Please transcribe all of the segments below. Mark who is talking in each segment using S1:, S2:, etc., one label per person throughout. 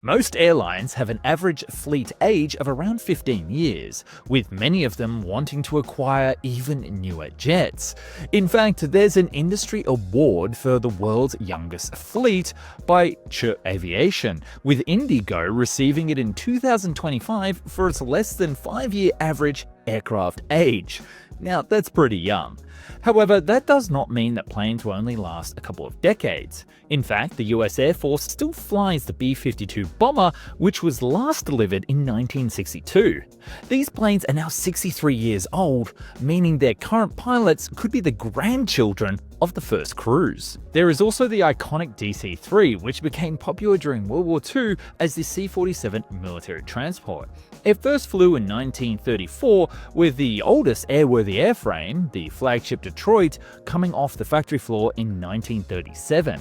S1: Most airlines have an average fleet age of around 15 years, with many of them wanting to acquire even newer jets. In fact, there's an industry award for the world's youngest fleet by Ch Aviation, with Indigo receiving it in 2025 for its less than 5-year average aircraft age. Now, that's pretty young. However, that does not mean that planes will only last a couple of decades. In fact, the US Air Force still flies the B-52 bomber, which was last delivered in 1962. These planes are now 63 years old, meaning their current pilots could be the grandchildren of the first crews. There is also the iconic DC-3, which became popular during World War II as the C-47 military transport. It first flew in 1934, with the oldest airworthy airframe, the flagship Detroit, coming off the factory floor in 1937.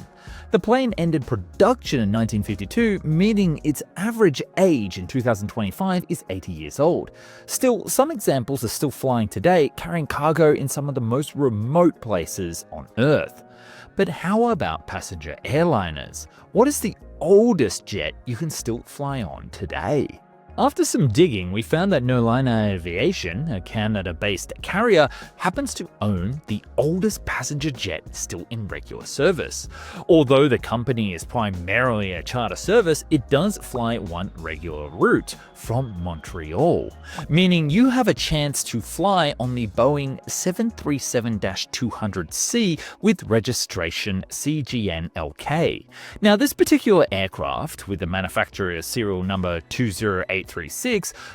S1: The plane ended production in 1952, meaning its average age in 2025 is 80 years old. Still, some examples are still flying today, carrying cargo in some of the most remote places on Earth. But how about passenger airliners? What is the oldest jet you can still fly on today? After some digging, we found that Nolina Aviation, a Canada-based carrier, happens to own the oldest passenger jet still in regular service. Although the company is primarily a charter service, it does fly one regular route from Montreal, meaning you have a chance to fly on the Boeing 737-200C with registration CGN-LK. Now, this particular aircraft, with the manufacturer's serial number 20836,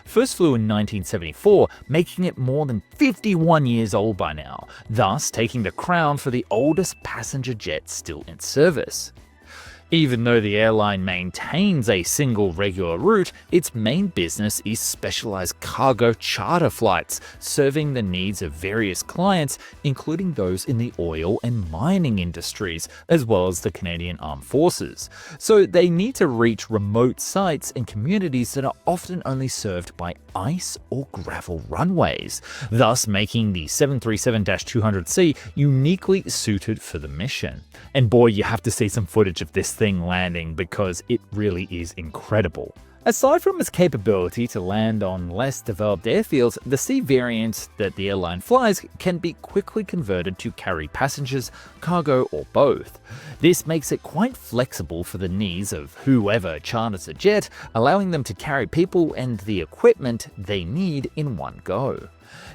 S1: first flew in 1974, making it more than 51 years old by now, thus taking the crown for the oldest passenger jet still in service. Even though the airline maintains a single regular route, its main business is specialized cargo charter flights, serving the needs of various clients, including those in the oil and mining industries, as well as the Canadian Armed Forces. So they need to reach remote sites and communities that are often only served by ice or gravel runways, thus making the 737-200C uniquely suited for the mission. And boy, you have to see some footage of this thing landing because it really is incredible. Aside from its capability to land on less developed airfields, the C variant that the airline flies can be quickly converted to carry passengers, cargo, or both. This makes it quite flexible for the needs of whoever charters a jet, allowing them to carry people and the equipment they need in one go.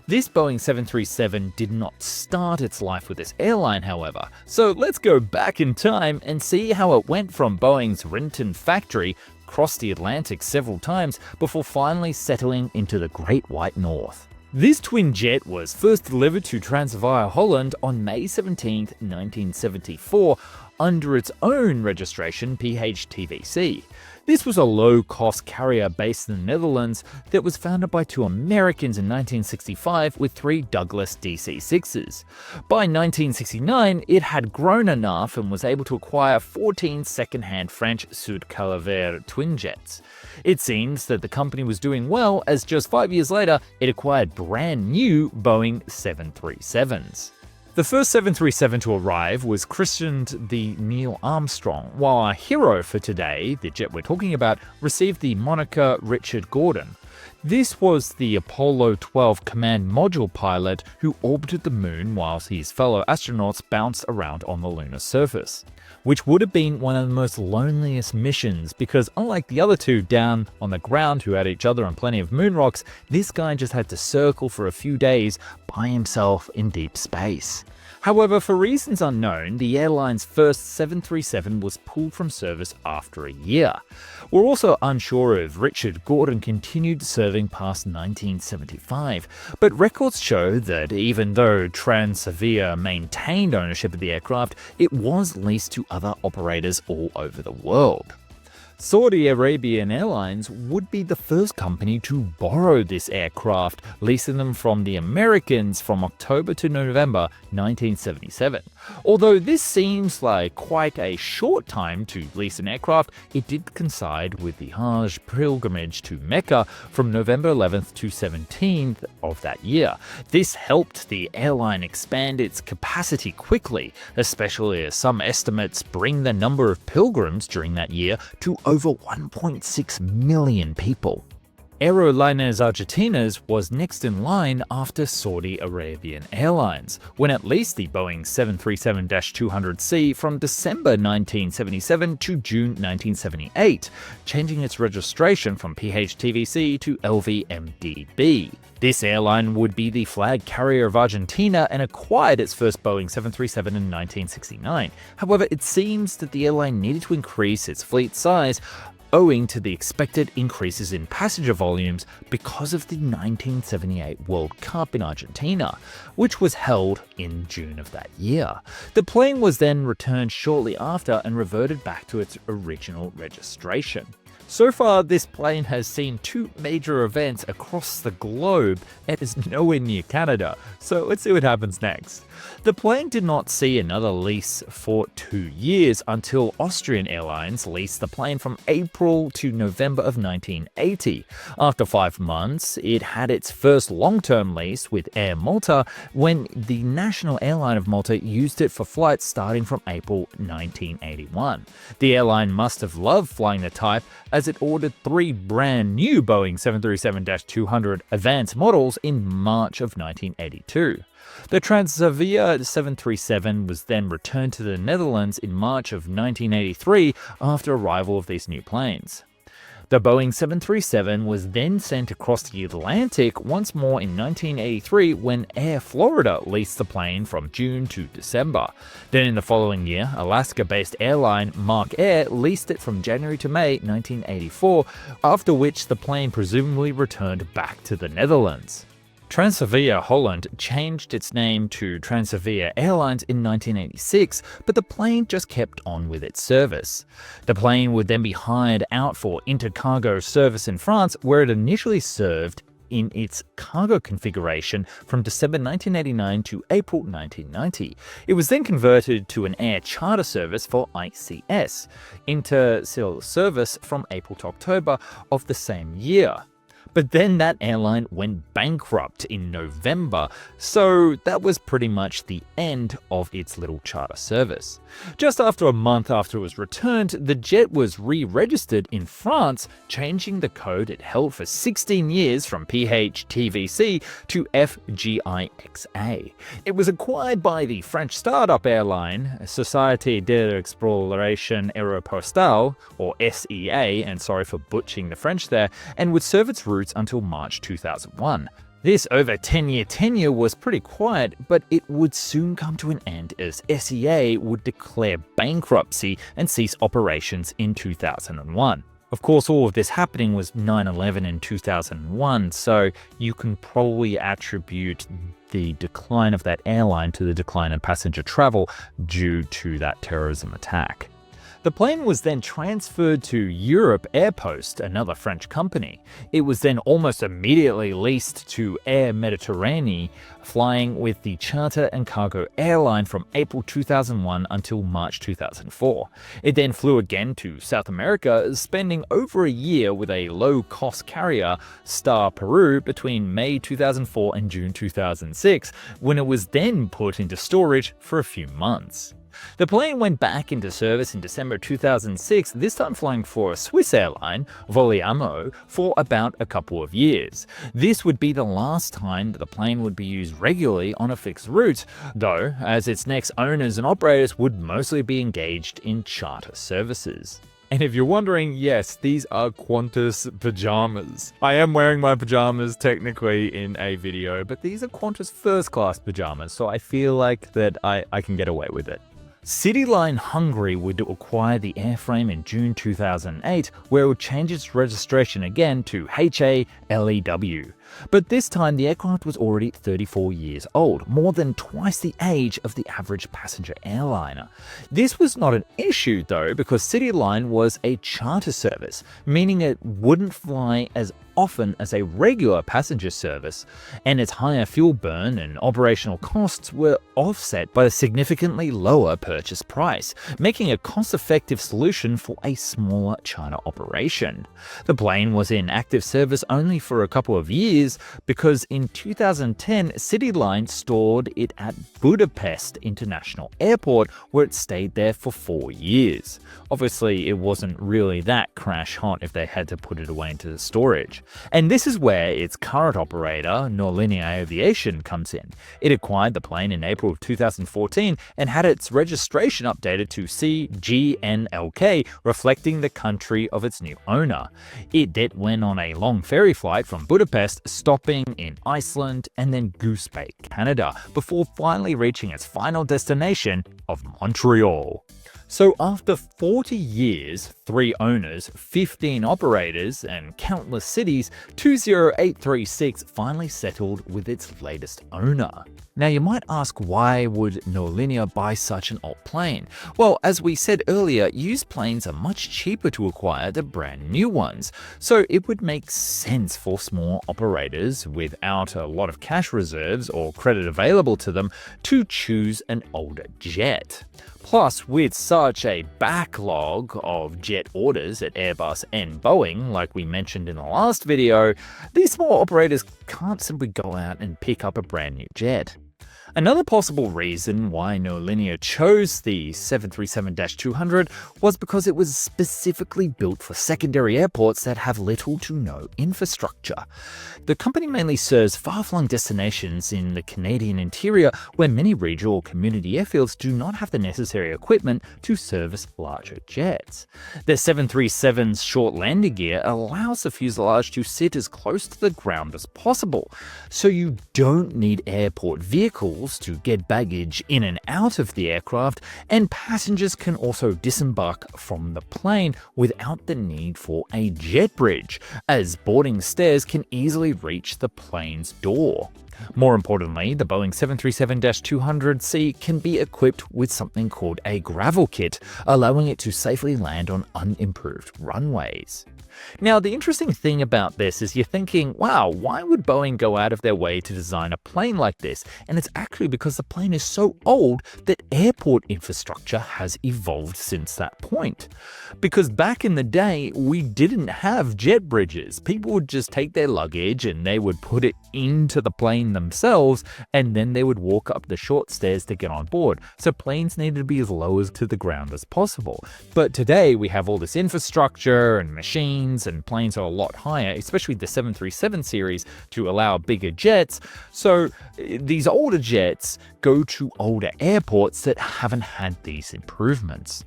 S1: This Boeing 737 did not start its life with this airline, however, so let's go back in time and see how it went from Boeing's Renton factory, crossed the Atlantic several times before finally settling into the Great White North. This twin jet was first delivered to Transavia Holland on May 17, 1974, under its own registration PHTVC. This was a low-cost carrier based in the Netherlands that was founded by two Americans in 1965 with 3 Douglas DC-6s. By 1969, it had grown enough and was able to acquire 14 second-hand French Sud Calavera twin jets. It seems that the company was doing well, as just 5 years later, it acquired brand new Boeing 737s. The first 737 to arrive was christened the Neil Armstrong, while our hero for today, the jet we're talking about, received the moniker Richard Gordon. This was the Apollo 12 command module pilot who orbited the moon whilst his fellow astronauts bounced around on the lunar surface, which would have been one of the most loneliest missions because unlike the other two down on the ground who had each other and plenty of moon rocks, this guy just had to circle for a few days by himself in deep space. However, for reasons unknown, the airline's first 737 was pulled from service after a year. We're also unsure if Richard Gordon continued serving past 1975, but records show that even though Transavia maintained ownership of the aircraft, it was leased to other operators all over the world. Saudi Arabian Airlines would be the first company to borrow this aircraft, leasing them from the Americans from October to November 1977. Although this seems like quite a short time to lease an aircraft, it did coincide with the Hajj pilgrimage to Mecca from November 11th to 17th of that year. This helped the airline expand its capacity quickly, especially as some estimates bring the number of pilgrims during that year to over 1.6 million people. Aerolíneas Argentinas was next in line after Saudi Arabian Airlines, when it leased the Boeing 737-200C from December 1977 to June 1978, changing its registration from PHTVC to LVMDB. This airline would be the flag carrier of Argentina and acquired its first Boeing 737 in 1969. However, it seems that the airline needed to increase its fleet size owing to the expected increases in passenger volumes because of the 1978 World Cup in Argentina, which was held in June of that year. The plane was then returned shortly after and reverted back to its original registration. So far, this plane has seen 2 major events across the globe and is nowhere near Canada, so let's see what happens next. The plane did not see another lease for 2 years until Austrian Airlines leased the plane from April to November of 1980. After 5 months, it had its first long-term lease with Air Malta when the national airline of Malta used it for flights starting from April 1981. The airline must have loved flying the type, as it ordered 3 brand new Boeing 737-200 Advanced models in March of 1982. The Transavia 737 was then returned to the Netherlands in March of 1983 after arrival of these new planes. The Boeing 737 was then sent across the Atlantic once more in 1983 when Air Florida leased the plane from June to December. Then in the following year, Alaska-based airline Mark Air leased it from January to May 1984, after which the plane presumably returned back to the Netherlands. Transavia Holland changed its name to Transavia Airlines in 1986, but the plane just kept on with its service. The plane would then be hired out for intercargo service in France, where it initially served in its cargo configuration from December 1989 to April 1990. It was then converted to an air charter service for ICS, intercity service from April to October of the same year. But then that airline went bankrupt in November, so that was pretty much the end of its little charter service. Just after a month after it was returned, the jet was re-registered in France, changing the code it held for 16 years from PHTVC to FGIXA. It was acquired by the French startup airline Société d'Exploration Aéropostale, or SEA, and sorry for butchering the French there, and would serve its routes until March 2001. This over 10-year tenure was pretty quiet, but it would soon come to an end as SEA would declare bankruptcy and cease operations in 2001. Of course, all of this happening was 9/11 in 2001, so you can probably attribute the decline of that airline to the decline in passenger travel due to that terrorism attack. The plane was then transferred to Europe Airpost, another French company. It was then almost immediately leased to Air Méditerranée, flying with the charter and cargo airline from April 2001 until March 2004. It then flew again to South America, spending over a year with a low-cost carrier, Star Peru, between May 2004 and June 2006, when it was then put into storage for a few months. The plane went back into service in December 2006, this time flying for a Swiss airline, Voliamo, for about a couple of years. This would be the last time that the plane would be used regularly on a fixed route, though, as its next owners and operators would mostly be engaged in charter services. And if you're wondering, yes, these are Qantas pajamas. I am wearing my pajamas technically in a video, but these are Qantas first class pajamas, so I feel like that I can get away with it. Cityline Hungary would acquire the airframe in June 2008, where it would change its registration again to HALEW. But this time the aircraft was already 34 years old, more than twice the age of the average passenger airliner. This was not an issue though, because Cityline was a charter service, meaning it wouldn't fly as often as a regular passenger service, and its higher fuel burn and operational costs were offset by a significantly lower purchase price, making a cost-effective solution for a smaller charter operation. The plane was in active service only for a couple of years is because in 2010, CityLine stored it at Budapest International Airport, where it stayed there for 4 years. Obviously, it wasn't really that crash hot if they had to put it away into the storage. And this is where its current operator, Nordlinia Aviation, comes in. It acquired the plane in April of 2014 and had its registration updated to CGNLK, reflecting the country of its new owner. It then went on a long ferry flight from Budapest, stopping in Iceland and then Goose Bay, Canada, before finally reaching its final destination of Montreal. So after 40 years, 3 owners, 15 operators, and countless cities, 20836 finally settled with its latest owner. Now you might ask, why would Nordlinia buy such an old plane? Well, as we said earlier, used planes are much cheaper to acquire than brand new ones, so it would make sense for small operators without a lot of cash reserves or credit available to them to choose an older jet. Plus, with such a backlog of jet orders at Airbus and Boeing, like we mentioned in the last video, these small operators can't simply go out and pick up a brand new jet. Another possible reason why Nordlinia chose the 737-200 was because it was specifically built for secondary airports that have little to no infrastructure. The company mainly serves far-flung destinations in the Canadian interior where many regional or community airfields do not have the necessary equipment to service larger jets. The 737's short landing gear allows the fuselage to sit as close to the ground as possible, so you don't need airport vehicles to get baggage in and out of the aircraft, and passengers can also disembark from the plane without the need for a jet bridge, as boarding stairs can easily reach the plane's door. More importantly, the Boeing 737-200C can be equipped with something called a gravel kit, allowing it to safely land on unimproved runways. Now, the interesting thing about this is you're thinking, wow, why would Boeing go out of their way to design a plane like this? And it's actually because the plane is so old that airport infrastructure has evolved since that point. Because back in the day, we didn't have jet bridges. People would just take their luggage and they would put it into the plane themselves, and then they would walk up the short stairs to get on board. So planes needed to be as low to the ground as possible. But today we have all this infrastructure and machines, and planes are a lot higher, especially the 737 series, to allow bigger jets. So these older jets go to older airports that haven't had these improvements.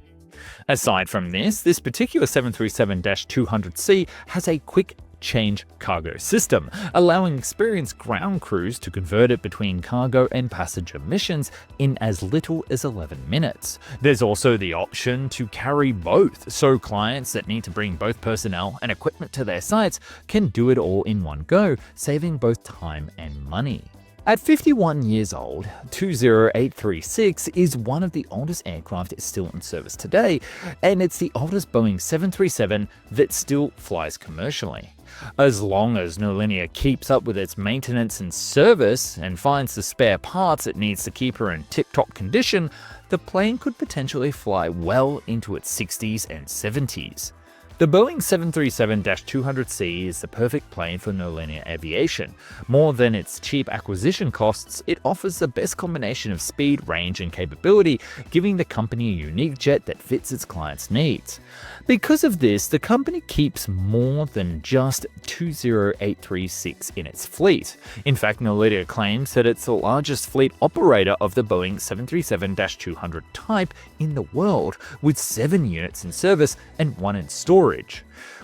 S1: Aside from this particular 737-200C has a quick change cargo system, allowing experienced ground crews to convert it between cargo and passenger missions in as little as 11 minutes. There's also the option to carry both, so clients that need to bring both personnel and equipment to their sites can do it all in one go, saving both time and money. At 51 years old, 20836 is one of the oldest aircraft still in service today, and it's the oldest Boeing 737 that still flies commercially. As long as Nordlinia keeps up with its maintenance and service and finds the spare parts it needs to keep her in tip-top condition, the plane could potentially fly well into its 60s and 70s. The Boeing 737-200C is the perfect plane for Nordlinia Aviation. More than its cheap acquisition costs, it offers the best combination of speed, range, and capability, giving the company a unique jet that fits its clients' needs. Because of this, the company keeps more than just 20836 in its fleet. In fact, Nordlinia claims that it's the largest fleet operator of the Boeing 737-200 type in the world, with 7 units in service and 1 in storage.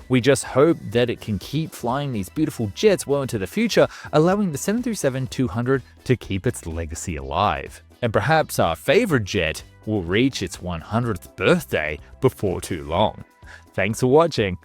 S1: We just hope that it can keep flying these beautiful jets well into the future, allowing the 737-200 to keep its legacy alive. And perhaps our favorite jet will reach its 100th birthday before too long. Thanks for watching.